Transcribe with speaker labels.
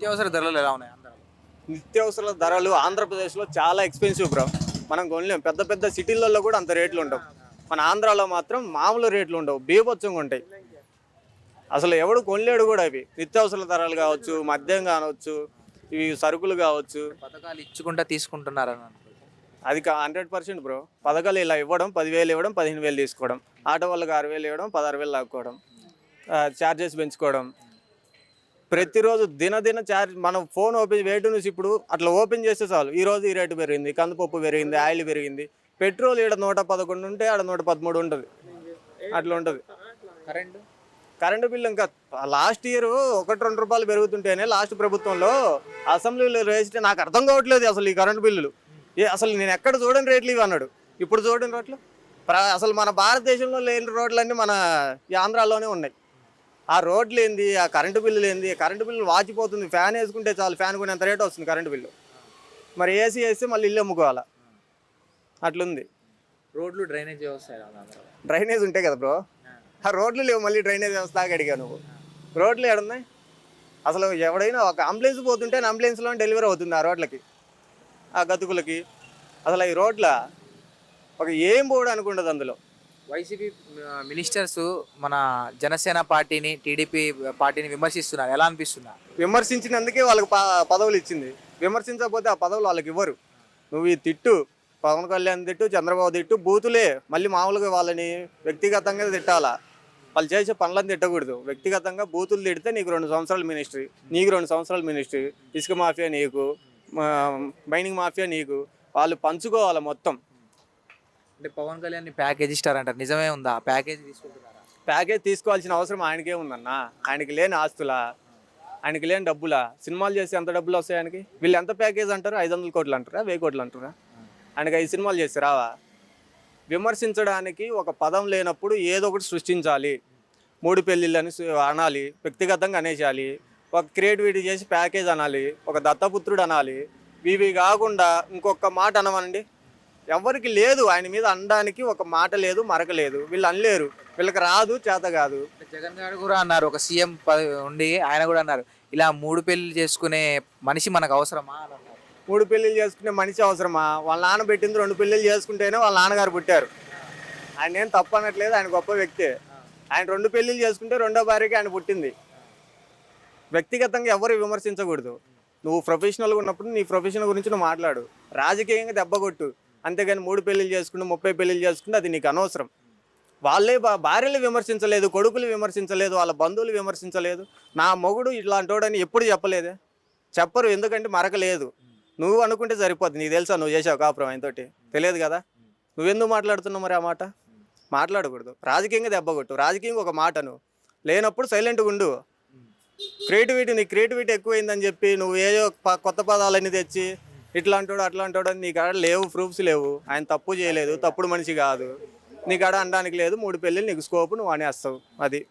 Speaker 1: నిత్యావసర ధరలు ఎలా ఉన్నాయి ఆంధ్రాలో?
Speaker 2: నిత్యావసరాల ధరలు ఆంధ్రప్రదేశ్లో చాలా ఎక్స్పెన్సివ్ బ్రో. మనం కొనలేం. పెద్ద పెద్ద సిటీలలో కూడా అంత రేట్లు ఉండవు. మన ఆంధ్రాలో మాత్రం మామూలు రేట్లు ఉండవు, బీభత్సంగా ఉంటాయి. అసలు ఎవడు కొనలేడు కూడా. అవి నిత్యావసరాల ధరలు కావచ్చు, మద్యం కావచ్చు, ఇవి సరుకులు కావచ్చు.
Speaker 1: పథకాలు ఇచ్చుకుంటా తీసుకుంటున్నారని అంటారు.
Speaker 2: అది 100% బ్రో. పథకాలు ఇలా ఇవ్వడం, 10,000 ఇవ్వడం, 15,000 తీసుకోవడం, ఆటో వాళ్ళకి 6,000 ఇవ్వడం, 16,000 లాక్కోవడం, ఛార్జెస్ పెంచుకోవడం. ప్రతిరోజు దినదిన ఛార్జ్. మనం ఫోన్ ఓపెన్ వేటు నుంచి ఇప్పుడు అట్లా ఓపెన్ చేస్తే చాలు, ఈరోజు ఈ రేటు పెరిగింది, కందిపప్పు పెరిగింది, ఆయిల్ పెరిగింది. పెట్రోల్ ఈడ 111 ఉంటే ఆడ 113 ఉంటుంది. అట్లా ఉంటుంది. కరెంటు బిల్లు ఇంకా లాస్ట్ ఇయర్ 1-2 రూపాయలు పెరుగుతుంటేనే లాస్ట్ ప్రభుత్వంలో అసెంబ్లీలో వేస్తే నాకు అర్థం కావట్లేదు అసలు ఈ కరెంటు బిల్లులు. అసలు నేను ఎక్కడ చూడని రేట్లు ఇవి అన్నాడు. ఇప్పుడు చూడని రోడ్లు అసలు మన భారతదేశంలో లేని రోడ్లన్నీ మన ఈ ఆంధ్రాలోనే ఉన్నాయి. ఆ రోడ్లు ఏంది, ఆ కరెంటు బిల్లులు ఏంది? Current bill వాచిపోతుంది. ఫ్యాన్ వేసుకుంటే చాలు, ఫ్యాన్ కొనేంత రేట్ వస్తుంది కరెంటు బిల్లు. మరి ఏసీ వేస్తే మళ్ళీ ఇల్లు అమ్ముకోవాలా, అట్లుంది.
Speaker 1: రోడ్లు డ్రైనేజ్ వ్యవస్థ
Speaker 2: డ్రైనేజ్ ఉంటాయి కదా బ్రో. ఆ రోడ్లు లేవు, మళ్ళీ డ్రైనేజ్ వ్యవస్థ దాకా అడిగా నువ్వు. రోడ్లు ఏడున్నాయి? అసలు ఎవడైనా ఒక అంబులెన్స్ పోతుంటే అంబులెన్స్లో డెలివరీ అవుతుంది ఆ రోడ్లకి, ఆ గతుకులకి. అసలు ఈ రోడ్ల ఒక ఏం పోవడానికి ఉండదు అందులో.
Speaker 1: వైసీపీ మినిస్టర్స్ మన జనసేన పార్టీని, టీడీపీ పార్టీని విమర్శిస్తున్నారు. ఎలా అనిపిస్తున్నా?
Speaker 2: విమర్శించినందుకే వాళ్ళకి పదవులు ఇచ్చింది. విమర్శించకపోతే ఆ పదవులు వాళ్ళకి ఇవ్వరు. నువ్వు ఈ తిట్టు, పవన్ కళ్యాణ్ తిట్టు, చంద్రబాబు తిట్టు, బూతులే. మళ్ళీ మామూలుగా వాళ్ళని వ్యక్తిగతంగా తిట్టాలా. వాళ్ళు చేసే పనులను తిట్టకూడదు. వ్యక్తిగతంగా బూతులు తిడితే నీకు 2 సంవత్సరాల మినిస్ట్రీ, నీకు 2 సంవత్సరాల మినిస్ట్రీ, ఇసుక మాఫియా నీకు, మైనింగ్ మాఫియా నీకు. వాళ్ళు పంచుకోవాలి మొత్తం.
Speaker 1: అంటే పవన్ కళ్యాణ్ ప్యాకేజ్ ఇస్తారంటారు, నిజమే ఉందా? ప్యాకేజ్ తీసుకుంటున్నారా?
Speaker 2: ప్యాకేజ్ తీసుకోవాల్సిన అవసరం ఆయనకే ఉందన్న. ఆయనకి లేని ఆస్తులా, ఆయనకి లేని డబ్బులా? సినిమాలు చేసి ఎంత డబ్బులు వస్తాయి ఆయనకి? వీళ్ళు ఎంత ప్యాకేజ్ అంటారు? 500 కోట్లు అంటారా, 1000 కోట్లు అంటారా? ఆయనకి 5 సినిమాలు చేసి రావా? విమర్శించడానికి ఒక పదం లేనప్పుడు ఏదో ఒకటి సృష్టించాలి. 3 పెళ్ళిళ్ళని అనాలి, వ్యక్తిగతంగా అనేసాలి, ఒక క్రియేటివిటీ చేసి ప్యాకేజ్ అనాలి, ఒక దత్తపుత్రుడు అనాలి. ఇవి కాకుండా ఇంకొక మాట అనమనండి. ఎవరికి లేదు ఆయన మీద అనడానికి ఒక మాట లేదు, మరక లేదు. వీళ్ళు అనలేరు, వీళ్ళకి రాదు, చేత కాదు.
Speaker 1: జగన్ గారు కూడా అన్నారు, ఒక సీఎం ఉండి ఆయన కూడా అన్నారు, ఇలా 3 పెళ్లి చేసుకునే మనిషి మనకు అవసరమా అని అన్నారు.
Speaker 2: 3 పెళ్ళిళ్ళు చేసుకునే మనిషి అవసరమా? వాళ్ళ నాన్న పెట్టింది 2 పెళ్ళిళ్ళు చేసుకుంటేనే వాళ్ళ నాన్నగారు పుట్టారు. ఆయన ఏం తప్పు అనట్లేదు, ఆయన గొప్ప వ్యక్తి. ఆయన 2 పెళ్ళిళ్ళు చేసుకుంటే 2వ భార్యకి ఆయన పుట్టింది. వ్యక్తిగతంగా ఎవరు విమర్శించకూడదు. నువ్వు ప్రొఫెషనల్గా ఉన్నప్పుడు నీ ప్రొఫెషన్ గురించి నువ్వు మాట్లాడు, రాజకీయంగా దెబ్బ కొట్టు. అంతేగాని 3 పెళ్ళిళ్ళు చేసుకుంటే 30 పెళ్ళిళ్ళు చేసుకుంటే అది నీకు అనవసరం. వాళ్ళే భార్యలు విమర్శించలేదు, కొడుకులు విమర్శించలేదు, వాళ్ళ బంధువులు విమర్శించలేదు. నా మొగుడు ఇట్లాంటోడని ఎప్పుడు చెప్పలేదే? చెప్పరు, ఎందుకంటే మరక లేదు. నువ్వు అనుకుంటే సరిపోద్ది. నీకు తెలుసా నువ్వు చేసావు కాపురం ఆయనతోటి? తెలియదు కదా. నువ్వెందుకు మాట్లాడుతున్నావు మరి? ఆ మాట మాట్లాడకూడదు. రాజకీయంగా దెబ్బ కొట్టు, రాజకీయంగా ఒక మాటను లేనప్పుడు సైలెంట్గా ఉండు. నీ క్రియేటివిటీ ఎక్కువైందని చెప్పి నువ్వు ఏదో కొత్త పదాలన్నీ తెచ్చి ఇట్లాంటోడు అట్లాంటోడు అని నీ కాడ లేవు, ప్రూఫ్స్ లేవు. ఆయన తప్పు చేయలేదు, తప్పుడు మనిషి కాదు. నీ కాడ అనడానికి లేదు. 3 పెళ్ళిళ్ళు నీకు స్కోప్, నువ్వు అనేస్తావు. అది